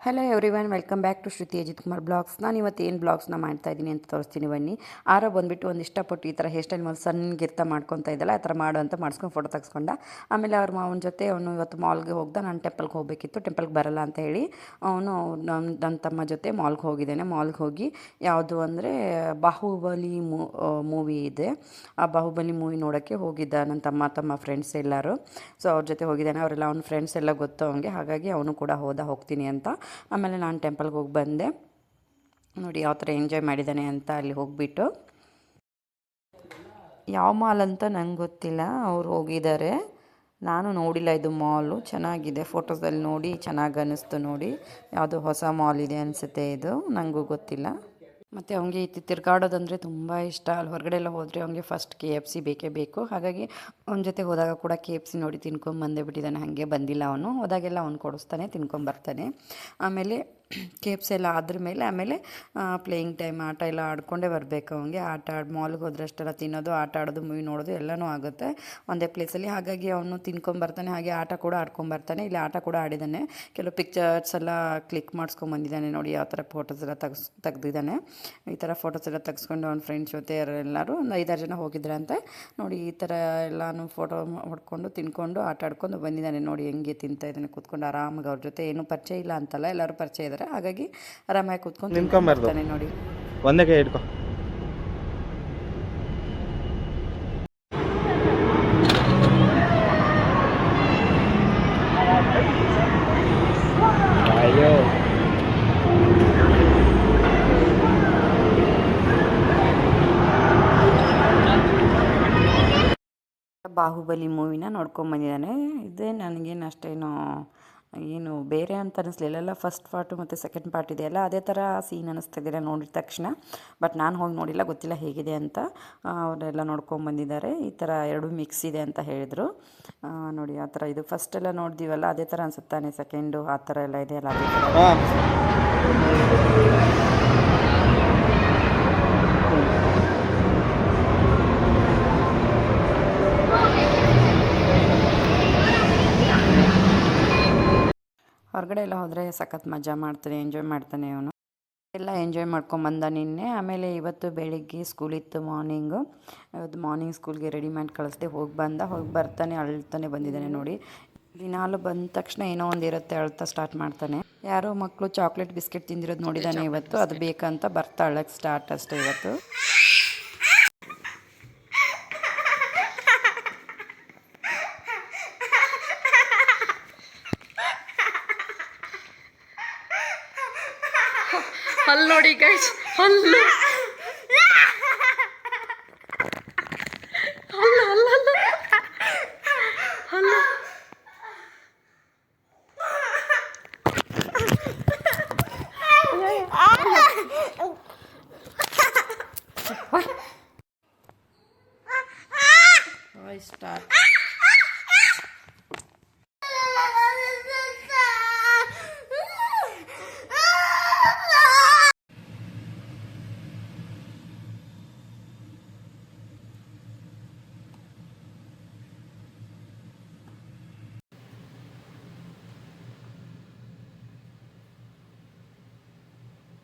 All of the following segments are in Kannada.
Hello everyone, welcome back to Shruti Ajith Kumar blogs. ನಾನು ಇವತ್ತು ಏನು ಬ್ಲಾಗ್ಸ್ನ ಮಾಡ್ತಾ ಇದ್ದೀನಿ ಅಂತ ತೋರಿಸ್ತೀನಿ ಬನ್ನಿ. ಆರೋ ಬಂದುಬಿಟ್ಟು ಒಂದು ಇಷ್ಟಪಟ್ಟು ಈ ಥರ ಹೇರ್ ಸ್ಟೈಲ್ ಮೇಲೆ ಸಣ್ಣಗಿರ್ತಾ ಮಾಡ್ಕೊತಾ ಇದ್ದಲ್ಲ, ಆ ಥರ ಮಾಡು ಅಂತ ಮಾಡಿಸ್ಕೊಂಡು ಫೋಟೋ ತೆಗೆಸ್ಕೊಂಡ. ಆಮೇಲೆ ಅವ್ರ ಮಾವನ ಜೊತೆ ಅವನು ಇವತ್ತು ಮಾಲ್ಗೆ ಹೋಗ್ದ. ನಾನು ಟೆಂಪಲ್ಗೆ ಹೋಗಬೇಕಿತ್ತು, ಟೆಂಪಲ್ಗೆ ಬರಲ್ಲ ಅಂತ ಹೇಳಿ ಅವನು ನನ್ನ ತಮ್ಮ ಜೊತೆ ಮಾಲ್ಗೆ ಹೋಗಿದ್ದಾನೆ. ಮಾಲ್ಗೆ ಹೋಗಿ ಯಾವುದು ಅಂದರೆ ಬಾಹುಬಲಿ ಮೂವಿ ಇದೆ, ಆ ಬಾಹುಬಲಿ ಮೂವಿ ನೋಡೋಕ್ಕೆ ಹೋಗಿದ್ದ ನನ್ನ ತಮ್ಮ ಫ್ರೆಂಡ್ಸ್ ಎಲ್ಲರೂ. ಸೊ ಅವ್ರ ಜೊತೆ ಹೋಗಿದ್ದಾನೆ. ಅವರೆಲ್ಲ ಅವ್ನ ಫ್ರೆಂಡ್ಸ್ ಎಲ್ಲ ಗೊತ್ತು ಅವನಿಗೆ, ಹಾಗಾಗಿ ಅವನು ಕೂಡ ಹೋಗ್ತೀನಿ ಅಂತ. ಆಮೇಲೆ ನಾನು ಟೆಂಪಲ್ಗೆ ಹೋಗಿ ಬಂದೆ. ನೋಡಿ ಯಾವ ಥರ ಎಂಜಾಯ್ ಮಾಡಿದ್ದಾನೆ ಅಂತ. ಅಲ್ಲಿ ಹೋಗಿಬಿಟ್ಟು ಯಾವ ಮಾಲ್ ಅಂತ ನಂಗೆ ಗೊತ್ತಿಲ್ಲ, ಅವ್ರು ಹೋಗಿದ್ದಾರೆ, ನಾನು ನೋಡಿಲ್ಲ. ಇದು ಮಾಲು ಚೆನ್ನಾಗಿದೆ, ಫೋಟೋಸಲ್ಲಿ ನೋಡಿ ಚೆನ್ನಾಗಿ ಅನ್ನಿಸ್ತು. ನೋಡಿ ಯಾವುದೋ ಹೊಸ ಮಾಲ್ ಇದೆ ಅನಿಸುತ್ತೆ, ಇದು ನನಗೂ ಗೊತ್ತಿಲ್ಲ. ಮತ್ತು ಅವನಿಗೆ ತಿರ್ಗಾಡೋದಂದರೆ ತುಂಬ ಇಷ್ಟ. ಅಲ್ಲಿ ಹೊರಗಡೆ ಎಲ್ಲ ಹೋದರೆ ಅವನಿಗೆ ಫಸ್ಟ್ KFC ಬೇಕೇ ಬೇಕು. ಹಾಗಾಗಿ ಅವನ ಜೊತೆ ಹೋದಾಗ ಕೂಡ KFC ನೋಡಿ ತಿನ್ಕೊಂಬಂದೇ ಬಿಟ್ಟಿದ್ದಾನೆ. ಹಾಗೆ ಬಂದಿಲ್ಲ, ಅವನು ಹೋದಾಗೆಲ್ಲ ಅವ್ನು ಕೊಡಿಸ್ತಾನೆ, ತಿನ್ಕೊಂಬರ್ತಾನೆ. ಆಮೇಲೆ KFC ಎಲ್ಲ ಆದ್ರ ಮೇಲೆ ಆಮೇಲೆ ಪ್ಲೇಯಿಂಗ್ ಟೈಮ್, ಆಟ ಎಲ್ಲ ಆಡ್ಕೊಂಡೇ ಬರಬೇಕು ಅವನಿಗೆ. ಮಾಲ್ಗೆ ಹೋದ್ರೆ ಅಷ್ಟೆಲ್ಲ ತಿನ್ನೋದು, ಆಟ ಆಡೋದು, ಮೂವಿ ನೋಡೋದು ಎಲ್ಲನೂ ಆಗುತ್ತೆ ಒಂದೇ ಪ್ಲೇಸಲ್ಲಿ. ಹಾಗಾಗಿ ಅವನು ತಿನ್ಕೊಂಬರ್ತಾನೆ, ಹಾಗೆ ಆಟ ಕೂಡ ಆಡ್ಕೊಂಬರ್ತಾನೆ. ಇಲ್ಲಿ ಆಟ ಕೂಡ ಆಡಿದ್ದಾನೆ, ಕೆಲವು ಪಿಕ್ಚರ್ಸ್ ಎಲ್ಲ ಕ್ಲಿಕ್ ಮಾಡಿಸ್ಕೊಂಬಂದಿದ್ದಾನೆ. ನೋಡಿ ಯಾವ ಥರ ಫೋಟೋಸ್ ಎಲ್ಲ ತೆಗ್ದಿದ್ದಾನೆ. ಈ ಥರ ಫೋಟೋಸ್ ಎಲ್ಲ ತೆಗೆಸ್ಕೊಂಡು ಅವ್ನ ಫ್ರೆಂಡ್ಸ್ ಜೊತೆ ಎಲ್ಲರೂ ಒಂದು 5-6 ಜನ ಹೋಗಿದ್ರಂತೆ. ನೋಡಿ ಈ ಥರ ಎಲ್ಲನೂ ಫೋಟೋ ಹೊಡ್ಕೊಂಡು ತಿನ್ಕೊಂಡು ಆಟ ಆಡ್ಕೊಂಡು ಬಂದಿದ್ದಾನೆ. ನೋಡಿ ಹೆಂಗೆ ತಿಂತಾ ಇದ್ದಾನೆ ಕೂತ್ಕೊಂಡು ಆರಾಮಾಗಿ. ಅವ್ರ ಜೊತೆ ಏನೂ ಪರಿಚಯ ಇಲ್ಲ ಅಂತಲ್ಲ, ಎಲ್ಲರೂ ಪರಿಚಯ ಇದ್ದಾರೆ, ಹಾಗಾಗಿ ಆರಾಮಾಗಿ ಕೂತ್ಕೊಂಡು ತಿನ್ಕೊಂಬರ್ತಾನೆ. ನೋಡಿ ಒಂದೇ ಕೈ ಇಟ್ಕೊ. ಅಯ್ಯೋ ಬಾಹುಬಲಿ ಮೂವಿನ ನೋಡ್ಕೊಂಬಂದಿದ್ದಾನೆ. ಇದೇ ನನಗೇನು ಅಷ್ಟೇನು ಏನು ಬೇರೆ ಅಂತ ಅನ್ನಿಸ್ಲಿಲ್ಲ. ಎಲ್ಲ ಫಸ್ಟ್ ಪಾರ್ಟು ಮತ್ತು ಸೆಕೆಂಡ್ ಪಾರ್ಟ್ ಇದೆಯಲ್ಲ, ಅದೇ ಥರ ಸೀನ್ ಅನ್ನಿಸ್ತಿದ್ದೀರ ನೋಡಿದ ತಕ್ಷಣ. ಬಟ್ ನಾನು ಹೋಗಿ ನೋಡಿಲ್ಲ, ಗೊತ್ತಿಲ್ಲ ಹೇಗಿದೆ ಅಂತ. ಅವರೆಲ್ಲ ನೋಡ್ಕೊಂಬಂದಿದ್ದಾರೆ. ಈ ಥರ ಎರಡೂ ಮಿಕ್ಸ್ ಇದೆ ಅಂತ ಹೇಳಿದರು. ನೋಡಿ ಆ ಥರ ಇದು ಫಸ್ಟೆಲ್ಲ ನೋಡಿದ್ದೀವಲ್ಲ, ಅದೇ ಥರ ಅನಿಸುತ್ತಾನೆ. ಸೆಕೆಂಡು ಆ ಥರ ಎಲ್ಲ ಇದೆಯಲ್ಲ, ಅದೇ ಥರ. ಹೊರಗಡೆ ಎಲ್ಲ ಹೋದರೆ ಸಖತ್ ಮಜಾ ಮಾಡ್ತಾನೆ, ಎಂಜಾಯ್ ಮಾಡ್ತಾನೆ ಅವನು. ಎಲ್ಲ ಎಂಜಾಯ್ ಮಾಡ್ಕೊಂಬಂದ ನಿನ್ನೆ. ಆಮೇಲೆ ಇವತ್ತು ಬೆಳಿಗ್ಗೆ ಸ್ಕೂಲ್ ಇತ್ತು, ಇವತ್ತು ಮಾರ್ನಿಂಗ್ ಸ್ಕೂಲ್ಗೆ ರೆಡಿ ಮಾಡಿ ಕಳಿಸ್ದೆ. ಹೋಗಿ ಬರ್ತಾನೆ, ಅಳ್ತಾನೆ ಬಂದಿದ್ದಾನೆ. ನೋಡಿ ದಿನಾಲು ಬಂದ ತಕ್ಷಣ ಏನೋ ಒಂದು ಇರುತ್ತೆ, ಅಳ್ತಾ ಸ್ಟಾರ್ಟ್ ಮಾಡ್ತಾನೆ. ಯಾರೋ ಮಕ್ಕಳು ಚಾಕ್ಲೇಟ್ ಬಿಸ್ಕೆಟ್ ತಿಂದಿರೋದು ನೋಡಿದ್ದಾನೆ ಇವತ್ತು, ಅದು ಬೇಕಂತ ಬರ್ತಾ ಅಳಕ್ಕೆ ಸ್ಟಾರ್ಟ್ ಅಷ್ಟೇ ಇವತ್ತು. ಹಲ್ಲು ನೋಡಿ ಗೈಸ್, ಹಲ್ಲು ಹಲ್ಲು ಹಲ್ಲು ಹಲ್ಲು ಹಲ್ಲು. ಸ್ಟಾರ್ಟ್.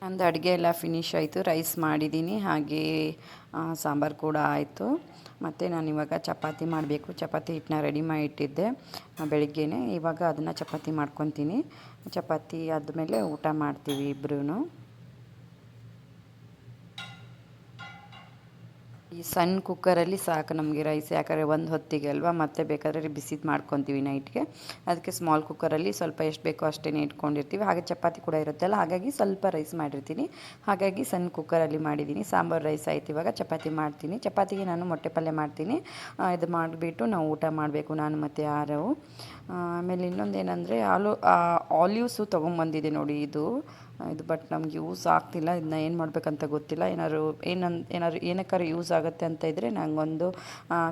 ನಂದು ಅಡುಗೆ ಎಲ್ಲ ಫಿನಿಶ್ ಆಯಿತು. ರೈಸ್ ಮಾಡಿದ್ದೀನಿ, ಹಾಗೆ ಸಾಂಬಾರು ಕೂಡ ಆಯಿತು. ಮತ್ತು ನಾನಿವಾಗ ಚಪಾತಿ ಮಾಡಬೇಕು. ಚಪಾತಿ ಹಿಟ್ಟನ್ನ ರೆಡಿ ಮಾಡಿ ಇಟ್ಟಿದ್ದೆ ಬೆಳಿಗ್ಗೆನೇ. ಇವಾಗ ಅದನ್ನು ಚಪಾತಿ ಮಾಡ್ಕೊತೀನಿ. ಚಪಾತಿ ಆದಮೇಲೆ ಊಟ ಮಾಡ್ತೀವಿ ಇಬ್ಬರೂ. ಈ ಸಣ್ಣ ಕುಕ್ಕರಲ್ಲಿ ಸಾಕು ನಮಗೆ ರೈಸ್, ಯಾಕಂದರೆ ಒಂದು ಹೊತ್ತಿಗೆ ಅಲ್ವಾ, ಮತ್ತೆ ಬೇಕಾದರೆ ಬಿಸಿದು ಮಾಡ್ಕೊತೀವಿ ನೈಟ್ಗೆ. ಅದಕ್ಕೆ ಸ್ಮಾಲ್ ಕುಕ್ಕರಲ್ಲಿ ಸ್ವಲ್ಪ ಎಷ್ಟು ಬೇಕೋ ಅಷ್ಟೇ ಇಟ್ಕೊಂಡಿರ್ತೀವಿ. ಹಾಗೆ ಚಪಾತಿ ಕೂಡ ಇರುತ್ತಲ್ಲ, ಹಾಗಾಗಿ ಸ್ವಲ್ಪ ರೈಸ್ ಮಾಡಿರ್ತೀನಿ. ಹಾಗಾಗಿ ಸಣ್ಣ ಕುಕ್ಕರಲ್ಲಿ ಮಾಡಿದ್ದೀನಿ. ಸಾಂಬಾರು ರೈಸ್ ಆಯ್ತು. ಇವಾಗ ಚಪಾತಿ ಮಾಡ್ತೀನಿ. ಚಪಾತಿಗೆ ನಾನು ಮೊಟ್ಟೆ ಪಲ್ಯ ಮಾಡ್ತೀನಿ. ಇದು ಮಾಡಿಬಿಟ್ಟು ನಾವು ಊಟ ಮಾಡಬೇಕು, ನಾನು ಮತ್ತು ಆರವು. ಆಮೇಲೆ ಇನ್ನೊಂದೇನೆಂದರೆ ಆಲಿವ್ಸು ತೊಗೊಂಬಂದಿದೆ ನೋಡಿ. ಇದು ಬಟ್ ನಮ್ಗೆ ಯೂಸ್ ಆಗ್ತಿಲ್ಲ. ಇದನ್ನ ಏನು ಮಾಡಬೇಕಂತ ಗೊತ್ತಿಲ್ಲ. ಏನಾದ್ರು ಏನಕ್ಕಾದ್ರು ಯೂಸ್ ಆಗುತ್ತೆ ಅಂತ ಇದ್ದರೆ ನನಗೊಂದು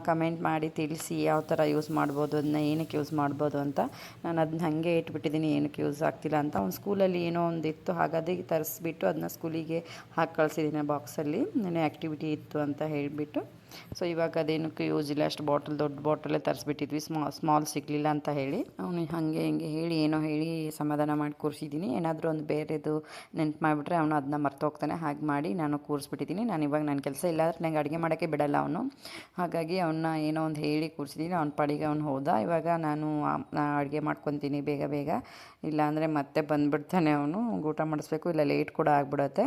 ಕಮೆಂಟ್ ಮಾಡಿ ತಿಳಿಸಿ, ಯಾವ ಥರ ಯೂಸ್ ಮಾಡ್ಬೋದು, ಅದನ್ನ ಏನಕ್ಕೆ ಯೂಸ್ ಮಾಡ್ಬೋದು ಅಂತ. ನಾನು ಅದನ್ನ ಹಾಗೆ ಇಟ್ಬಿಟ್ಟಿದ್ದೀನಿ, ಏನಕ್ಕೆ ಯೂಸ್ ಆಗ್ತಿಲ್ಲ ಅಂತ. ಒಂದು ಸ್ಕೂಲಲ್ಲಿ ಏನೋ ಒಂದು ಇತ್ತು, ಹಾಗಾಗಿ ತರಿಸ್ಬಿಟ್ಟು ಅದನ್ನ ಸ್ಕೂಲಿಗೆ ಹಾಕಿ ಕಳಿಸಿದ್ದೀನಿ ಬಾಕ್ಸಲ್ಲಿ. ನೆನೆ ಆ್ಯಕ್ಟಿವಿಟಿ ಇತ್ತು ಅಂತ ಹೇಳಿಬಿಟ್ಟು. ಸೊ ಇವಾಗ ಅದೇನಕ್ಕೆ ಯೂಸ್ ಇಲ್ಲ, ಅಷ್ಟು ಬಾಟಲ್ ದೊಡ್ಡ ಬಾಟಲೇ ತರಿಸ್ಬಿಟ್ಟಿದ್ವಿ, ಸ್ಮಾಲ್ ಸಿಗಲಿಲ್ಲ ಅಂತ ಹೇಳಿ. ಅವನು ಹಾಗೆ ಹಿಂಗೆ ಹೇಳಿ ಏನೋ ಹೇಳಿ ಸಮಾಧಾನ ಮಾಡಿ ಕೂರಿಸಿದ್ದೀನಿ. ಏನಾದರೂ ಒಂದು ಬೇರೆದು ನೆನ್ಪು ಮಾಡಿಬಿಟ್ರೆ ಅವನು ಅದನ್ನ ಮರ್ತೋಗ್ತಾನೆ. ಹಾಗೆ ಮಾಡಿ ನಾನು ಕೂರಿಸ್ಬಿಟ್ಟಿದ್ದೀನಿ. ನಾನು ಇವಾಗ ನನ್ನ ಕೆಲಸ ಇಲ್ಲಾಂದ್ರೆ ನಂಗೆ ಅಡುಗೆ ಮಾಡೋಕ್ಕೆ ಬಿಡಲ್ಲ ಅವನು. ಹಾಗಾಗಿ ಅವನ್ನ ಏನೋ ಒಂದು ಹೇಳಿ ಕೂರಿಸಿದ್ದೀನಿ. ಅವ್ನ ಪಾಡಿಗೆ ಅವ್ನು ಹೋದ. ಇವಾಗ ನಾನು ಅಡುಗೆ ಮಾಡ್ಕೊತೀನಿ ಬೇಗ ಬೇಗ, ಇಲ್ಲಾಂದರೆ ಮತ್ತೆ ಬಂದುಬಿಡ್ತಾನೆ ಅವನು. ಊಟ ಮಾಡಿಸ್ಬೇಕು, ಇಲ್ಲ ಲೇಟ್ ಕೂಡ ಆಗಿಬಿಡುತ್ತೆ.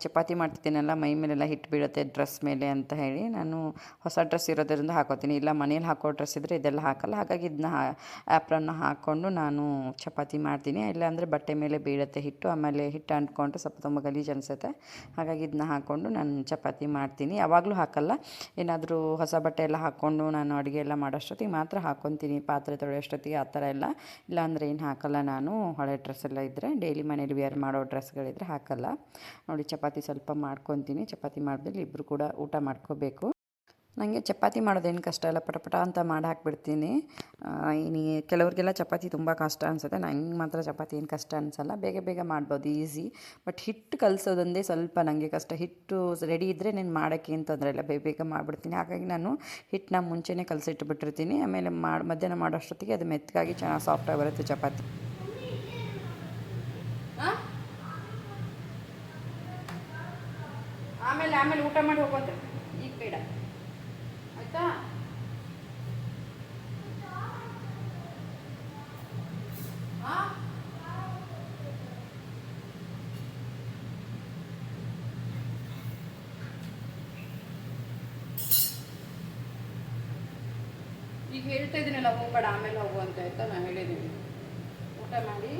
ಚಪಾತಿ ಮಾಡ್ತಿದ್ದೀನಲ್ಲ, ಮೈ ಮೇಲೆಲ್ಲ ಹಿಟ್ಟು ಬೀಳುತ್ತೆ ಡ್ರೆಸ್ ಮೇಲೆ ಅಂತ ಹೇಳಿ ನಾನು ಹೊಸ ಡ್ರೆಸ್ ಇರೋದ್ರಿಂದ ಹಾಕೋತೀನಿ. ಇಲ್ಲ ಮನೇಲಿ ಹಾಕೋ ಡ್ರೆಸ್ ಇದ್ದರೆ ಇದೆಲ್ಲ ಹಾಕಲ್ಲ. ಹಾಗಾಗಿ ಇದನ್ನ ಆ್ಯಪ್ರನ್ನ ಹಾಕ್ಕೊಂಡು ನಾನು ಚಪಾತಿ ಮಾಡ್ತೀನಿ. ಇಲ್ಲಾಂದರೆ ಬಟ್ಟೆ ಮೇಲೆ ಬೀಳುತ್ತೆ ಹಿಟ್ಟು, ಆಮೇಲೆ ಹಿಟ್ಟು ಅಂಟ್ಕೊಂಡ್ರೆ ಸ್ವಲ್ಪ ತುಂಬ ಗಲೀಜು ಅನಿಸುತ್ತೆ. ಹಾಗಾಗಿ ಇದನ್ನ ಹಾಕ್ಕೊಂಡು ನಾನು ಚಪಾತಿ ಮಾಡ್ತೀನಿ. ಯಾವಾಗಲೂ ಹಾಕಲ್ಲ, ಏನಾದರೂ ಹೊಸ ಬಟ್ಟೆ ಎಲ್ಲ ಹಾಕ್ಕೊಂಡು ನಾನು ಅಡುಗೆ ಎಲ್ಲ ಮಾಡೋಷ್ಟೊತ್ತಿಗೆ ಮಾತ್ರ ಹಾಕ್ಕೊತೀನಿ, ಪಾತ್ರೆ ತೊಳೆಯೋಷ್ಟೊತ್ತಿಗೆ ಆ ಥರ ಎಲ್ಲ. ಇಲ್ಲಾಂದರೆ ಏನು ಹಾಕಲ್ಲ ನಾನು. ಹಳೆ ಡ್ರೆಸ್ ಎಲ್ಲ ಇದ್ದರೆ, ಡೈಲಿ ಮನೇಲಿ ವೇರ್ ಮಾಡೋ ಡ್ರೆಸ್ಗಳಿದ್ರೆ ಹಾಕಲ್ಲ. ನೋಡಿ ಚಪಾತಿ ಸ್ವಲ್ಪ ಮಾಡ್ಕೊತೀನಿ. ಚಪಾತಿ ಮಾಡಿದ್ಮೇಲೆ ಇಬ್ಬರು ಕೂಡ ಊಟ ಮಾಡ್ಕೋಬೇಕು. ನನಗೆ ಚಪಾತಿ ಮಾಡೋದೇನು ಕಷ್ಟ ಇಲ್ಲ, ಪಟ ಅಂತ ಮಾಡಿ ಹಾಕ್ಬಿಡ್ತೀನಿ. ಕೆಲವ್ರಿಗೆಲ್ಲ ಚಪಾತಿ ತುಂಬ ಕಷ್ಟ ಅನಿಸುತ್ತೆ. ನಂಗೆ ಮಾತ್ರ ಚಪಾತಿ ಏನು ಕಷ್ಟ ಅನಿಸಲ್ಲ, ಬೇಗ ಬೇಗ ಮಾಡ್ಬೋದು, ಈಸಿ. ಬಟ್ ಹಿಟ್ಟು ಕಲಸೋದೊಂದೇ ಸ್ವಲ್ಪ ನನಗೆ ಕಷ್ಟ. ಹಿಟ್ಟು ರೆಡಿ ಇದ್ದರೆ ನಾನು ಮಾಡೋಕ್ಕೆ ಏನು ತೊಂದರೆ ಇಲ್ಲ, ಬೇಗ ಬೇಗ ಮಾಡಿಬಿಡ್ತೀನಿ. ಹಾಗಾಗಿ ನಾನು ಹಿಟ್ಟನ್ನ ಮುಂಚೆನೇ ಕಲಸಿಟ್ಬಿಟ್ಟಿರ್ತೀನಿ. ಆಮೇಲೆ ಮಧ್ಯಾಹ್ನ ಮಾಡೋಷ್ಟೊತ್ತಿಗೆ ಅದು ಮೆತ್ತಗಾಗಿ ಚೆನ್ನಾಗಿ ಸಾಫ್ಟಾಗಿ ಬರುತ್ತೆ ಚಪಾತಿ. ಆಮೇಲೆ ಊಟ ಮಾಡಿ ಹೋಗೋದು, ಈಗ ಬೇಡ ಆಯಿತಾ. ಈಗ ಹೇಳ್ತಾ ಇದ್ದೀನಲ್ಲ, ಹೋಗ್ಬೇಡ ಆಮೇಲೆ ಹೋಗು ಅಂತ, ಆಯಿತಾ. ನಾನು ಹೇಳಿದ್ದೀನಿ ಊಟ ಮಾಡಿ.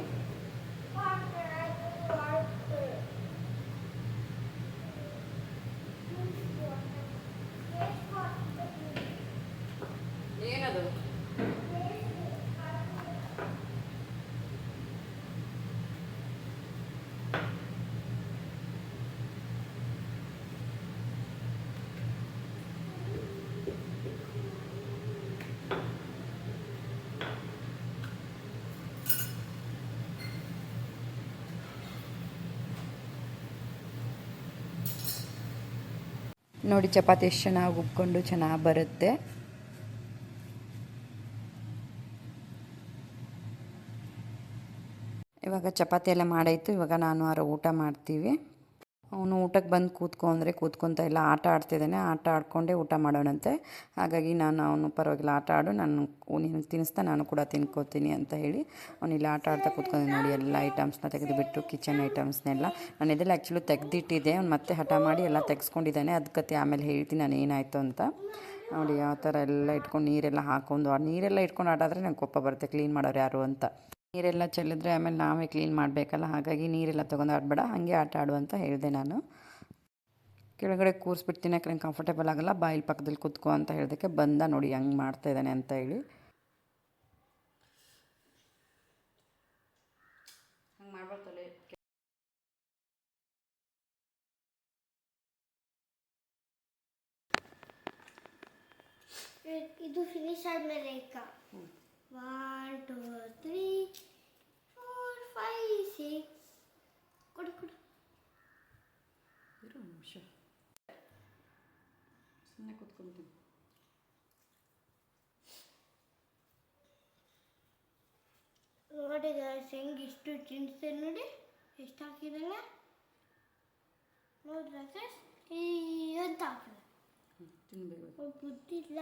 ಏನದು? ನೋಡಿ ಚಪಾತಿ ಎಷ್ಟು ಚೆನ್ನಾಗಿ ಉಬ್ಕೊಂಡು ಚೆನ್ನಾಗಿ ಬರುತ್ತೆ. ಇವಾಗ ಚಪಾತಿ ಎಲ್ಲ ಮಾಡಾಯಿತು. ಇವಾಗ ನಾನು ಊಟ ಮಾಡ್ತೀವಿ. ಅವನು ಊಟಕ್ಕೆ ಬಂದು ಕೂತ್ಕೊತಾ ಇಲ್ಲ, ಆಟ ಆಡ್ತಿದ್ದಾನೆ. ಆಟ ಆಡ್ಕೊಂಡೇ ಊಟ ಮಾಡೋಣಂತೆ. ಹಾಗಾಗಿ ನಾನು ಅವನು ಪರವಾಗಿಲ್ಲ ಆಟ ಆಡು, ನಾನು ನೀನು ತಿನ್ನಿಸ್ತಾ ನಾನು ಕೂಡ ತಿನ್ಕೋತೀನಿ ಅಂತ ಹೇಳಿ ಅವನಿಲ್ಲ ಆಟ ಆಡ್ತಾ ಕೂತ್ಕೊಂಡು ನೋಡಿ. ಎಲ್ಲ ಐಟಮ್ಸ್ನ ತೆಗೆದುಬಿಟ್ಟು, ಕಿಚನ್ ಐಟಮ್ಸ್ನೆಲ್ಲ ನಾನು ಇದೆಲ್ಲ ಆ್ಯಕ್ಚುಲಿ ತೆಗೆದಿಟ್ಟಿದ್ದೆ. ಅವ್ನು ಮತ್ತೆ ಹಠ ಮಾಡಿ ಎಲ್ಲ ತೆಗೆಸ್ಕೊಂಡಿದ್ದಾನೆ. ಅದಕ್ಕೆ ಆಮೇಲೆ ಹೇಳ್ತೀನಿ ನಾನು ಏನಾಯಿತು ಅಂತ. ನೋಡಿ ಯಾವ ಥರ ಎಲ್ಲ ಇಟ್ಕೊಂಡು ನೀರೆಲ್ಲ ಹಾಕೊಂಡು, ನೀರೆಲ್ಲ ಇಟ್ಕೊಂಡು ಆಟ ಆದರೆ ನಂಗೆ ಕೋಪ ಬರುತ್ತೆ, ಕ್ಲೀನ್ ಮಾಡೋರು ಯಾರು ಅಂತ. ನೀರೆಲ್ಲ ಚೆಲ್ಲಿದ್ರೆ ಆಮೇಲೆ ನಾವೇ ಕ್ಲೀನ್ ಮಾಡಬೇಕಲ್ಲ. ಹಾಗಾಗಿ ನೀರೆಲ್ಲ ತೊಗೊಂಡು ಆಡಬೇಡ, ಹಾಗೆ ಆಟ ಆಡು ಅಂತ ಹೇಳಿದೆ ನಾನು. ಕೆಳಗಡೆ ಕೂರಿಸ್ಬಿಡ್ತೀನಿ, ಯಾಕೆ ನಂಗೆ ಕಂಫರ್ಟೇಬಲ್ ಆಗೋಲ್ಲ, ಬಾಯಿಲ್ ಪಕ್ಕದಲ್ಲಿ ಕೂತ್ಕೋ ಅಂತ ಹೇಳಿದಕ್ಕೆ ಬಂದ. ನೋಡಿ ಹೆಂಗೆ ಮಾಡ್ತಾಯಿದ್ದಾನೆ ಅಂತ ಹೇಳಿ. ಹಂಗೆ ಮಾಡ್ಬಾರ್ದಲ್ಲ. ಇದು ಫಿನಿಶ್ ಆದ್ಮೇಲೆ ಈಗ 1 2 3 4 5 6 ಕೊಡು ಇರು ನಿಮಿಷ, ಸುಮ್ಮನೆ ಕೂತ್ಕೊಂತೀನಿ. ನೋಡಿ ಹೆಂಗೆ ಇಷ್ಟು ಚಿಂತೆ ನೋಡಿ, ಎಷ್ಟು ಹಾಕಿದಲ್ಲ ನೋಡ್ರ ಅಂತ ಹಾಕಿದ. ಬುದ್ಧಿ ಇಲ್ಲ.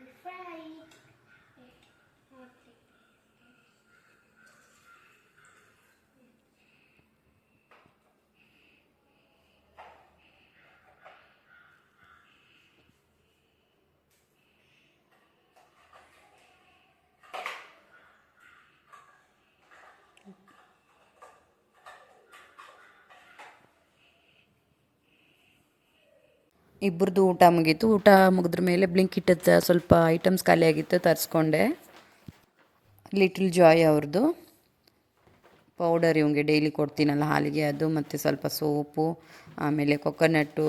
It fried. ಇಬ್ಬರದು ಊಟ ಮುಗೀತು. ಊಟ ಮುಗಿದ್ರ ಮೇಲೆ ಬ್ಲಿಂಕಿಟ್ ಸ್ವಲ್ಪ ಐಟಮ್ಸ್ ಖಾಲಿಯಾಗಿತ್ತು, ತರಿಸ್ಕೊಂಡೆ. ಲಿಟಲ್ ಜಾಯ್ ಅವ್ರದ್ದು ಪೌಡರ್ ಇವಂಗೆ ಡೈಲಿ ಕೊಡ್ತೀನಲ್ಲ ಹಾಲಿಗೆ ಅದು, ಮತ್ತು ಸ್ವಲ್ಪ ಸೋಪು, ಆಮೇಲೆ ಕೊಕೊನಟ್ಟು,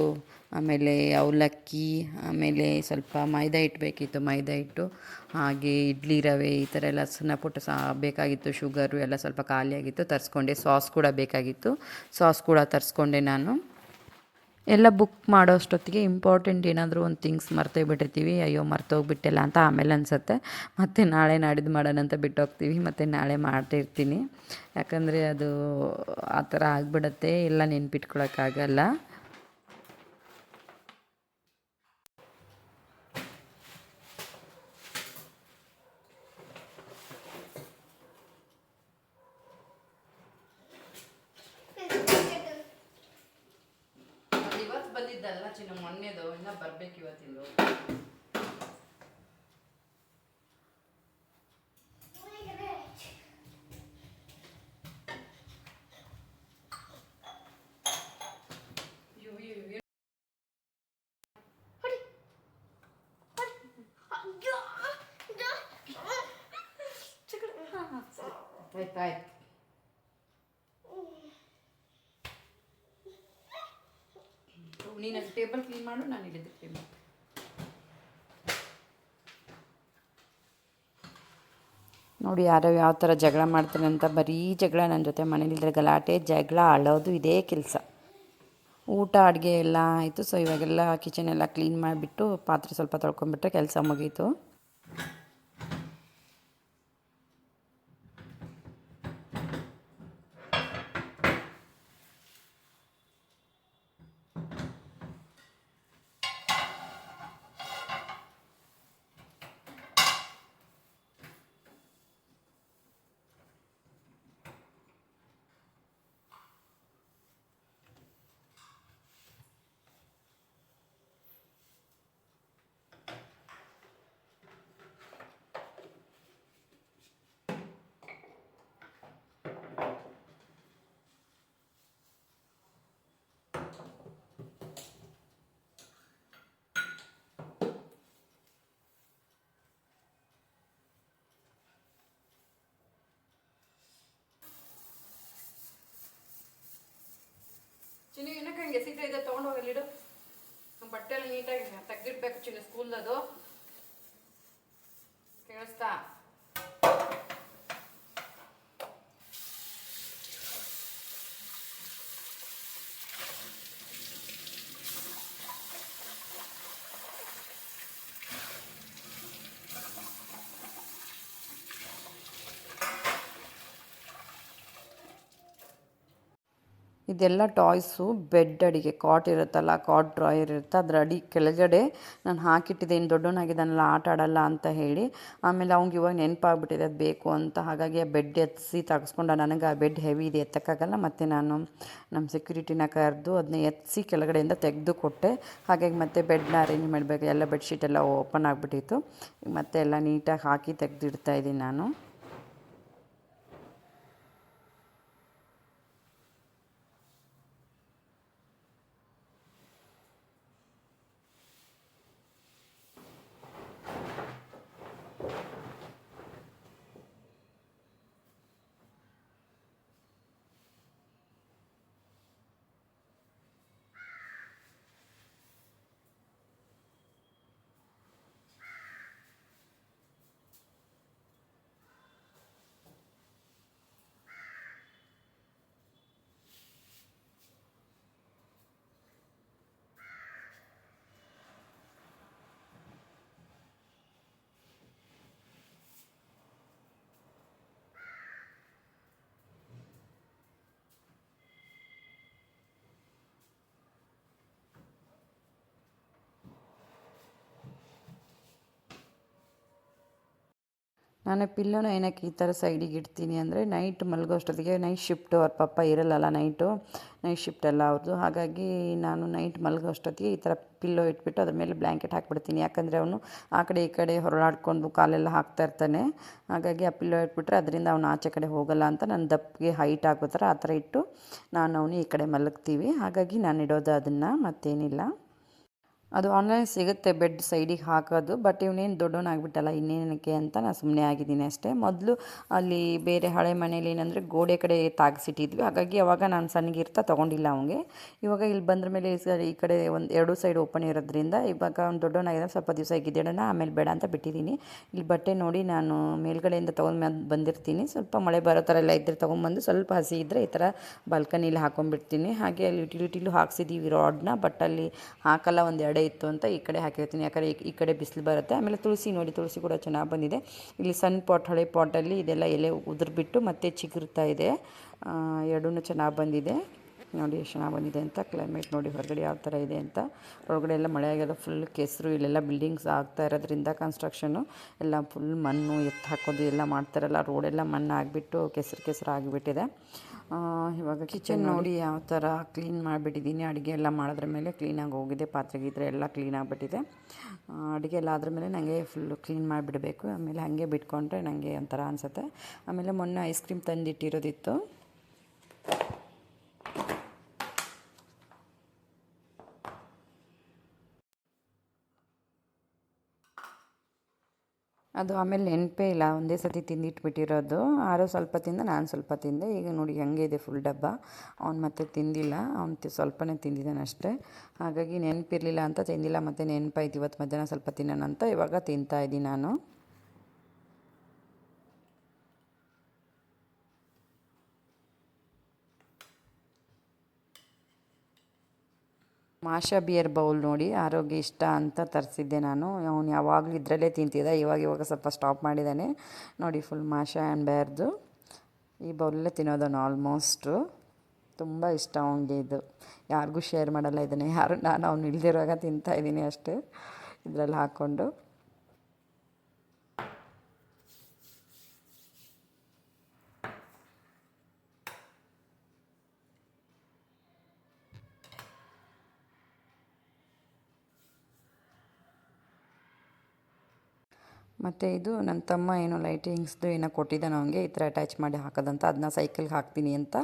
ಆಮೇಲೆ ಅವಲಕ್ಕಿ, ಆಮೇಲೆ ಸ್ವಲ್ಪ ಮೈದಾ ಹಿಟ್ಟು ಬೇಕಿತ್ತು, ಮೈದಾ ಹಿಟ್ಟು, ಹಾಗೆ ಇಡ್ಲಿ ರವೆ, ಈ ಥರ ಎಲ್ಲ ಸಣ್ಣ ಪುಟ್ಟ ಬೇಕಾಗಿತ್ತು. ಶುಗರು ಎಲ್ಲ ಸ್ವಲ್ಪ ಖಾಲಿಯಾಗಿತ್ತು, ತರಿಸ್ಕೊಂಡೆ. ಸಾಸ್ ಕೂಡ ಬೇಕಾಗಿತ್ತು, ಸಾಸ್ ಕೂಡ ತರಿಸ್ಕೊಂಡೆ ನಾನು. ಎಲ್ಲ ಬುಕ್ ಮಾಡೋ ಅಷ್ಟೊತ್ತಿಗೆ ಇಂಪಾರ್ಟೆಂಟ್ ಏನಾದರೂ ಒಂದು ಥಿಂಗ್ಸ್ ಮರ್ತೇ ಬಿಟ್ಟಿರ್ತೀವಿ. ಅಯ್ಯೋ ಮರ್ತೋಗ್ಬಿಟ್ಟೆಲ್ಲ ಅಂತ ಆಮೇಲೆ ಅನಿಸುತ್ತೆ. ಮತ್ತು ನಾಳೆ ನಾಡಿದ್ದು ಮಾಡೋಣ ಅಂತ ಬಿಟ್ಟೋಗ್ತೀವಿ, ಮತ್ತು ನಾಳೆ ಮಾಡ್ತಿರ್ತೀನಿ. ಯಾಕಂದರೆ ಅದು ಆ ಥರ ಆಗಿಬಿಡತ್ತೆ, ಎಲ್ಲ ನೆನ್ಪಿಟ್ಕೊಳಕ್ಕಾಗಲ್ಲ. ಇವತ್ತು ಬಂದಿದ್ದಲ್ಲ ಚಿನ್ನ, ಮೊನ್ನೆದು ಇನ್ನೂ ಬರಬೇಕು ಇವತ್ತಿಂದು. ಆಯ್ತು. ನೀನು ಟೇಬಲ್ ಕ್ಲೀನ್ ಮಾಡು, ನಾನು ಇಲ್ಲಿದ್ದು ಕ್ಲೀನ್ ಮಾಡಿ. ನೋಡಿ ಯಾರೋ ಯಾವ ಥರ ಜಗಳ ಮಾಡ್ತಾರೆ ಅಂತ. ಬರೀ ಜಗಳ, ನನ್ನ ಜೊತೆ ಮನೇಲಿದ್ರೆ ಗಲಾಟೆ, ಜಗಳ, ಅಳೋದು, ಇದೇ ಕೆಲಸ. ಊಟ ಅಡುಗೆ ಎಲ್ಲ ಆಯಿತು. ಸೊ ಇವಾಗೆಲ್ಲ ಕಿಚನ್ ಎಲ್ಲ ಕ್ಲೀನ್ ಮಾಡಿಬಿಟ್ಟು ಪಾತ್ರೆ ಸ್ವಲ್ಪ ತೊಳ್ಕೊಂಬಿಟ್ರೆ ಕೆಲಸ ಮುಗೀತು. ಚಿನ್ನ ಏನಕ್ಕೆ ಹಂಗೆ ಎಸಿಟ ಇದೆ, ತೊಗೊಂಡೋಗಲ್ಲಿಡು. ನಮ್ಮ ಬಟ್ಟೆ ಎಲ್ಲ ನೀಟಾಗಿ ತೆಗ್ದಿಡ್ಬೇಕು ಚಿನ್ನ, ಸ್ಕೂಲ್ದದು ಕೇಳಿಸ್ತಾ? ಇದೆಲ್ಲ ಟಾಯ್ಸು. ಬೆಡ್ ಅಡಿಗೆ ಕಾಟ್ ಇರುತ್ತಲ್ಲ, ಕಾಟ್ ಡ್ರಾಯರ್ ಇರುತ್ತೆ, ಅದರ ಅಡಿ ಕೆಳಗಡೆ ನಾನು ಹಾಕಿಟ್ಟಿದ್ದೆ. ಇನ್ನು ದೊಡ್ಡವನಾಗಿದ್ದಾನಲ್ಲ, ಆಟ ಆಡಲ್ಲ ಅಂತ ಹೇಳಿ. ಆಮೇಲೆ ಅವ್ನಿಗೆ ಇವಾಗ ನೆನಪಾಗ್ಬಿಟ್ಟಿದೆ ಅದು ಬೇಕು ಅಂತ. ಹಾಗಾಗಿ ಆ ಬೆಡ್ ಎತ್ತಿಸಿ ತೆಗೆಸ್ಕೊಂಡ. ನನಗೆ ಆ ಬೆಡ್ ಹೆವಿ ಇದೆ, ಎತ್ತಕ್ಕಾಗಲ್ಲ. ಮತ್ತು ನಾನು ನಮ್ಮ ಸೆಕ್ಯೂರಿಟಿನ ಕರೆದು ಅದನ್ನ ಎತ್ತಿಸಿ ಕೆಳಗಡೆಯಿಂದ ತೆಗೆದು ಕೊಟ್ಟೆ. ಹಾಗಾಗಿ ಮತ್ತೆ ಬೆಡ್ನ ಅರೇಂಜ್ ಮಾಡಬೇಕು. ಎಲ್ಲ ಬೆಡ್ಶೀಟ್ ಎಲ್ಲ ಓಪನ್ ಆಗಿಬಿಟ್ಟಿತ್ತು. ಮತ್ತೆ ಎಲ್ಲ ನೀಟಾಗಿ ಹಾಕಿ ತೆಗೆದಿಡ್ತಾ ಇದ್ದೀನಿ ನಾನು. ನಾನು ಪಿಲ್ಲೋನ ಏನಕ್ಕೆ ಈ ಥರ ಸೈಡಿಗೆ ಇಡ್ತೀನಿ ಅಂದರೆ, ನೈಟ್ ಮಲಗೋ ಅಷ್ಟೊತ್ತಿಗೆ ನೈಟ್ ಶಿಫ್ಟು ಅವ್ರ ಪಪ್ಪ ಇರಲ್ಲಲ್ಲ, ನೈಟ್ ಶಿಫ್ಟ್ ಎಲ್ಲ ಅವ್ರದ್ದು. ಹಾಗಾಗಿ ನಾನು ನೈಟ್ ಮಲಗೋ ಅಷ್ಟೊತ್ತಿಗೆ ಈ ಥರ ಪಿಲ್ಲೋ ಇಟ್ಬಿಟ್ಟು ಅದ್ರ ಮೇಲೆ ಬ್ಲ್ಯಾಂಕೆಟ್ ಹಾಕ್ಬಿಡ್ತೀನಿ. ಯಾಕಂದರೆ ಅವನು ಆ ಕಡೆ ಈ ಕಡೆ ಹೊರಳಾಡ್ಕೊಂಡು ಕಾಲೆಲ್ಲ ಹಾಕ್ತಾ ಇರ್ತಾನೆ. ಹಾಗಾಗಿ ಆ ಪಿಲ್ಲೋ ಇಟ್ಬಿಟ್ರೆ ಅದರಿಂದ ಅವನು ಆಚೆ ಕಡೆ ಹೋಗಲ್ಲ ಅಂತ ನಾನು ದಪ್ಪಿಗೆ ಹೈಟ್ ಆಗೋ ಥರ ಆ ಥರ ಇಟ್ಟು ನಾನು ಅವನು ಈ ಕಡೆ ಮಲಗ್ತೀವಿ. ಹಾಗಾಗಿ ನಾನು ಇಡೋದು ಅದನ್ನು, ಮತ್ತೇನಿಲ್ಲ. ಅದು ಆನ್ಲೈನ್ ಸಿಗುತ್ತೆ ಬೆಡ್ ಸೈಡಿಗೆ ಹಾಕೋದು. ಬಟ್ ಇವನೇನು ದೊಡ್ಡವನಾಗ್ಬಿಟ್ಟಲ್ಲ ಇನ್ನೇನಕ್ಕೆ ಅಂತ ನಾನು ಸುಮ್ಮನೆ ಆಗಿದ್ದೀನಿ ಅಷ್ಟೇ. ಮೊದಲು ಅಲ್ಲಿ ಬೇರೆ ಹಳೆ ಮನೇಲಿ ಏನಂದರೆ ಗೋಡೆ ಕಡೆ ತಾಗಿಸಿಟ್ಟಿದ್ವಿ, ಹಾಗಾಗಿ ಅವಾಗ ನಾನು ಸಣ್ಣಗಿರ್ತಾ ತೊಗೊಂಡಿಲ್ಲ ಅವನಿಗೆ. ಇವಾಗ ಇಲ್ಲಿ ಬಂದ್ರ ಮೇಲೆ ಈ ಕಡೆ ಒಂದು 2 ಸೈಡ್ ಓಪನ್ ಇರೋದ್ರಿಂದ ಇವಾಗ ಅವ್ನು ದೊಡ್ಡವನಾಗಿದ್ದರೆ ಸ್ವಲ್ಪ ದಿವಸ ಇದ್ದಿದ್ದೇಡೋಣ, ಆಮೇಲೆ ಬೇಡ ಅಂತ ಬಿಟ್ಟಿದ್ದೀನಿ. ಇಲ್ಲಿ ಬಟ್ಟೆ ನೋಡಿ ನಾನು ಮೇಲ್ಗಡೆಯಿಂದ ತೊಗೊಂಡು ಬಂದಿರ್ತೀನಿ, ಸ್ವಲ್ಪ ಮಳೆ ಬರೋ ಥರ ಎಲ್ಲ ಇದ್ದರೆ ತೊಗೊಂಬಂದು ಸ್ವಲ್ಪ ಹಸಿ ಇದ್ದರೆ ಈ ಥರ ಬಾಲ್ಕನಿಲಿ ಹಾಕೊಂಡ್ಬಿಡ್ತೀನಿ. ಹಾಗೆ ಅಲ್ಲಿ ಯುಟಿಲಿಟಿಲೂ ಹಾಕ್ಸಿದ್ದೀವಿ ರಾಡ್ನ, ಬಟ್ ಅಲ್ಲಿ ಹಾಕಲ್ಲ, ಒಂದು ಎಡೆ ಇತ್ತು ಅಂತ ಈ ಕಡೆ ಹಾಕಿರ್ತೀನಿ, ಯಾಕಂದರೆ ಈ ಕಡೆ ಬಿಸಿಲು ಬರುತ್ತೆ. ಆಮೇಲೆ ತುಳಸಿ ನೋಡಿ, ತುಳಸಿ ಕೂಡ ಚೆನ್ನಾಗಿ ಬಂದಿದೆ. ಇಲ್ಲಿ ಸಣ್ಣ ಪಾಟ್, ಹಳೆ ಪಾಟಲ್ಲಿ ಇದೆಲ್ಲ ಎಲೆ ಉದುರ್ಬಿಟ್ಟು ಮತ್ತೆ ಚಿಗುರ್ತಾ ಇದೆ. ಎರಡೂ ಚೆನ್ನಾಗಿ ಬಂದಿದೆ ನೋಡಿ, ಎಷ್ಟು ಚೆನ್ನಾಗಿ ಬಂದಿದೆ ಅಂತ. ಕ್ಲೈಮೇಟ್ ನೋಡಿ ಹೊರಗಡೆ ಯಾವ ಥರ ಇದೆ ಅಂತ. ಒಳಗಡೆ ಎಲ್ಲ ಮಳೆ ಆಗೋದು, ಫುಲ್ ಕೆಸರು. ಇಲ್ಲೆಲ್ಲ ಬಿಲ್ಡಿಂಗ್ಸ್ ಆಗ್ತಾ ಇರೋದ್ರಿಂದ ಕನ್ಸ್ಟ್ರಕ್ಷನ್ನು ಎಲ್ಲ ಫುಲ್ ಮಣ್ಣು ಎತ್ತು ಹಾಕೋದು ಎಲ್ಲ ಮಾಡ್ತಾರಲ್ಲ, ರೋಡೆಲ್ಲ ಮಣ್ಣು ಆಗಿಬಿಟ್ಟು ಕೆಸರು ಆಗಿಬಿಟ್ಟಿದೆ. ಇವಾಗ ಕಿಚನ್ ನೋಡಿ ಯಾವ ಥರ ಕ್ಲೀನ್ ಮಾಡಿಬಿಟ್ಟಿದ್ದೀನಿ. ಅಡುಗೆ ಎಲ್ಲ ಮಾಡಿದ್ರ ಮೇಲೆ ಕ್ಲೀನಾಗಿ ಹೋಗಿದೆ, ಪಾತ್ರೆ ಗೀತ್ರೆ ಎಲ್ಲ ಕ್ಲೀನ್ ಆಗಿಬಿಟ್ಟಿದೆ. ಅಡುಗೆ ಎಲ್ಲ ಆದ್ರ ಮೇಲೆ ನನಗೆ ಫುಲ್ಲು ಕ್ಲೀನ್ ಮಾಡಿಬಿಡಬೇಕು, ಆಮೇಲೆ ಹಾಗೆ ಬಿಟ್ಕೊಂಡ್ರೆ ನನಗೆ ಒಂಥರ ಅನಿಸುತ್ತೆ. ಆಮೇಲೆ ಮೊನ್ನೆ ಐಸ್ ಕ್ರೀಮ್ ತಂದಿಟ್ಟಿರೋದಿತ್ತು, ಅದು ಆಮೇಲೆ ನೆನಪೇ ಇಲ್ಲ, ಒಂದೇ ಸತಿ ತಿಂದಿಟ್ಬಿಟ್ಟಿರೋದು. ಆರೋ ಸ್ವಲ್ಪ ತಿಂದ, ನಾನು ಸ್ವಲ್ಪ ತಿಂದೆ. ಈಗ ನೋಡಿ ಹೆಂಗೆ ಇದೆ ಫುಲ್ ಡಬ್ಬ. ಅವ್ನು ಮತ್ತೆ ತಿಂದಿಲ್ಲ, ಅವ್ನು ಸ್ವಲ್ಪನೇ ತಿಂದಿದ್ದಾನೆ ಅಷ್ಟೇ. ಹಾಗಾಗಿ ನೆನಪಿರಲಿಲ್ಲ ಅಂತ ತಿಂದಿಲ್ಲ, ಮತ್ತು ನೆನಪಾಯ್ತು ಇವತ್ತು ಮಧ್ಯಾಹ್ನ ಸ್ವಲ್ಪ ತಿನ್ನೋಣ ಅಂತ ಇವಾಗ ತಿಂತಾಯಿದ್ದೀನಿ ನಾನು. ಮಾಷಾ ಬಿಯರ್ ಬೌಲ್ ನೋಡಿ, ಆರೋಗ್ಯ ಇಷ್ಟ ಅಂತ ತರಿಸಿದ್ದೆ ನಾನು. ಅವನು ಯಾವಾಗಲೂ ಇದರಲ್ಲೇ ತಿಂತಿದ್ದ, ಇವಾಗ ಸ್ವಲ್ಪ ಸ್ಟಾಪ್ ಮಾಡಿದ್ದಾನೆ ನೋಡಿ. ಫುಲ್ ಮಾಷಾ ಆ್ಯಂಡ್ ಬೇರ್ದು ಈ ಬೌಲಲ್ಲೇ ತಿನ್ನೋದನ್ನು ಆಲ್ಮೋಸ್ಟು. ತುಂಬ ಇಷ್ಟ ಅವನಿಗೆ ಇದು. ಯಾರಿಗೂ ಶೇರ್ ಮಾಡಲ್ಲ ಇದನ್ನೇ ನಾನು ಅವ್ನು ಇಲ್ದಿರುವಾಗ ತಿಂತಾಯಿದ್ದೀನಿ ಅಷ್ಟೇ, ಇದರಲ್ಲಿ ಹಾಕ್ಕೊಂಡು. ಮತ್ತು ಇದು ನನ್ನ ತಮ್ಮ ಏನೋ ಲೈಟಿಂಗ್ಸ್ದು ಏನೋ ಕೊಟ್ಟಿದ್ದಾನೆ ಅವನಿಗೆ, ಈ ಥರ ಅಟ್ಯಾಚ್ ಮಾಡಿ ಹಾಕೋದಂತ. ಅದನ್ನ ಸೈಕಲ್ಗೆ ಹಾಕ್ತೀನಿ ಅಂತ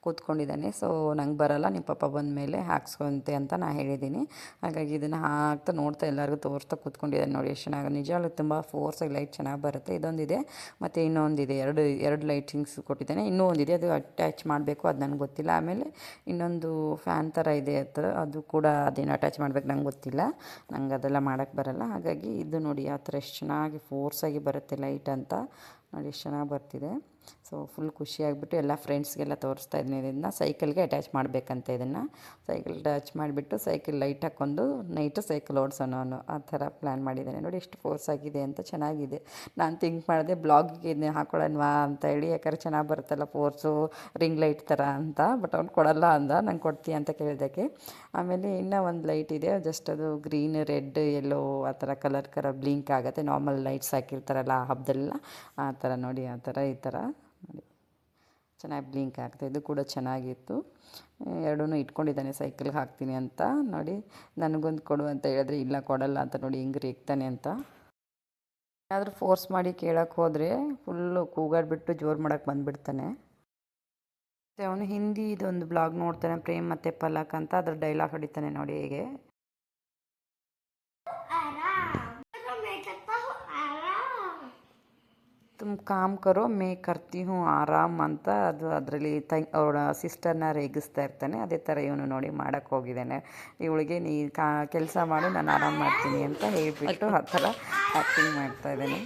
ಕೂತ್ಕೊಂಡಿದ್ದಾನೆ. ಸೊ ನಂಗೆ ಬರೋಲ್ಲ, ನಿಮ್ಮ ಪಾಪ ಬಂದ ಮೇಲೆ ಹಾಕ್ಸ್ಕೊಂತೆ ಅಂತ ನಾನು ಹೇಳಿದ್ದೀನಿ. ಹಾಗಾಗಿ ಇದನ್ನು ಹಾಕ್ತಾ ನೋಡ್ತಾ ಎಲ್ಲರಿಗೂ ತೋರಿಸ್ತಾ ಕೂತ್ಕೊಂಡಿದ್ದಾನೆ ನೋಡಿ, ಎಷ್ಟು ಚೆನ್ನಾಗಿ. ನಿಜವಾಗ್ಲೂ ತುಂಬ ಫೋರ್ಸಾಗಿ ಲೈಟ್ ಚೆನ್ನಾಗಿ ಬರುತ್ತೆ. ಇದೊಂದಿದೆ, ಮತ್ತು ಇನ್ನೊಂದಿದೆ, ಎರಡು ಲೈಟಿಂಗ್ಸ್ ಕೊಟ್ಟಿದ್ದಾನೆ. ಇನ್ನೂ ಒಂದಿದೆ, ಅದು ಅಟ್ಯಾಚ್ ಮಾಡಬೇಕು, ಅದು ನನಗೆ ಗೊತ್ತಿಲ್ಲ. ಆಮೇಲೆ ಇನ್ನೊಂದು ಫ್ಯಾನ್ ಥರ ಇದೆ ಹತ್ರ, ಅದು ಕೂಡ ಅದೇನು ಅಟ್ಯಾಚ್ ಮಾಡಬೇಕು ನಂಗೆ ಗೊತ್ತಿಲ್ಲ, ನಂಗೆ ಅದೆಲ್ಲ ಮಾಡೋಕ್ಕೆ ಬರಲ್ಲ. ಹಾಗಾಗಿ ಇದು ನೋಡಿ ಆ ಥರ ಎಷ್ಟು ಚೆನ್ನಾಗಿ ಫೋರ್ಸಾಗಿ ಬರುತ್ತೆ ಲೈಟ್ ಅಂತ ನೋಡಿ, ಎಷ್ಟು ಚೆನ್ನಾಗಿ ಬರ್ತಿದೆ. ಸೊ ಫುಲ್ ಖುಷಿಯಾಗಿಬಿಟ್ಟು ಎಲ್ಲ ಫ್ರೆಂಡ್ಸ್ಗೆಲ್ಲ ತೋರಿಸ್ತಾ ಇದ್ದೀನಿ. ಇದನ್ನು ಸೈಕಲ್ಗೆ ಅಟ್ಯಾಚ್ ಮಾಡಬೇಕಂತ, ಇದನ್ನು ಸೈಕಲ್ ಅಟ್ಯಾಚ್ ಮಾಡಿಬಿಟ್ಟು ಸೈಕಲ್ ಲೈಟ್ ಹಾಕ್ಕೊಂಡು ನೈಟು ಸೈಕಲ್ ಓಡಿಸೋಣ ಅವನು, ಆ ಥರ ಪ್ಲ್ಯಾನ್ ಮಾಡಿದ್ದಾನೆ ನೋಡಿ. ಎಷ್ಟು ಫೋರ್ಸ್ ಆಗಿದೆ ಅಂತ, ಚೆನ್ನಾಗಿದೆ. ನಾನು ಥಿಂಕ್ ಮಾಡಿದೆ ಬ್ಲಾಗಿಗೆ ಇದನ್ನ ಹಾಕೊಳ್ಳೋಣವಾ ಅಂತ ಹೇಳಿ, ಯಾಕಂದ್ರೆ ಚೆನ್ನಾಗಿ ಬರುತ್ತಲ್ಲ ಫೋರ್ಸು, ರಿಂಗ್ ಲೈಟ್ ಥರ ಅಂತ. ಬಟ್ ಅವ್ನು ಕೊಡಲ್ಲ ಅಂದ, ನಂಗೆ ಕೊಡ್ತೀಯ ಅಂತ ಕೇಳಿದ್ದಕ್ಕೆ. ಆಮೇಲೆ ಇನ್ನೂ ಒಂದು ಲೈಟ್ ಇದೆ, ಜಸ್ಟ್ ಅದು ಗ್ರೀನ್, ರೆಡ್, ಯೆಲ್ಲೋ ಆ ಥರ ಕಲರ್ ಬ್ಲಿಂಕ್ ಆಗುತ್ತೆ. ನಾರ್ಮಲ್ ಲೈಟ್ಸ್ ಹಾಕಿರ್ತಾರಲ್ಲ ಆ ಹಬ್ಬದಲ್ಲ, ಆ ಥರ ನೋಡಿ, ಆ ಥರ ಈ ಥರ ನೋಡಿ ಚೆನ್ನಾಗಿ ಬ್ಲಿಂಕ್ ಆಗ್ತಾಯಿದ್ದು. ಇದು ಕೂಡ ಚೆನ್ನಾಗಿತ್ತು. ಎರಡೂ ಇಟ್ಕೊಂಡಿದ್ದಾನೆ ಸೈಕಲ್ಗೆ ಹಾಕ್ತೀನಿ ಅಂತ ನೋಡಿ. ನನಗೊಂದು ಕೊಡು ಅಂತ ಹೇಳಿದ್ರೆ ಇಲ್ಲ ಕೊಡಲ್ಲ ಅಂತ ನೋಡಿ, ಹಿಂಗೆ ರೇಗ್ತಾನೆ ಅಂತ. ಏನಾದರೂ ಫೋರ್ಸ್ ಮಾಡಿ ಕೇಳೋಕ್ಕೆ ಹೋದರೆ ಫುಲ್ಲು ಕೂಗಾಡ್ಬಿಟ್ಟು ಜೋರು ಮಾಡೋಕ್ಕೆ ಬಂದುಬಿಡ್ತಾನೆ. ಮತ್ತು ಅವನು ಹಿಂದಿ ಇದೊಂದು ಬ್ಲಾಗ್ ನೋಡ್ತಾನೆ, ಪ್ರೇಮ್ ಮತ್ತು ಪಲಕ್ ಅಂತ, ಅದ್ರ ಡೈಲಾಗ್ ಹೊಡಿತಾನೆ ನೋಡಿ ಹೇಗೆ. ತುಮ್ ಕಾಮ್ ಕರೋ ಮೇ ಕರ್ತಿ ಹೂँ ಆರಾಮ್ ಅಂತ, ಅದು ಅದರಲ್ಲಿ ಅವಳ ಸಿಸ್ಟರ್ನ ರೇಗಿಸ್ತಾ ಇರ್ತಾನೆ. ಅದೇ ಥರ ಇವನು ನೋಡಿ ಮಾಡೋಕ್ಕೆ ಹೋಗಿದ್ದಾನೆ. ಇವಳಿಗೆ ನೀ ಕೆಲಸ ಮಾಡು, ನಾನು ಆರಾಮ್ ಮಾಡ್ತೀನಿ ಅಂತ ಹೇಳಿಬಿಟ್ಟು ಆ ಥರ ಆ್ಯಕ್ಟಿಂಗ್ ಮಾಡ್ತಾ ಇದ್ದಾನೆ.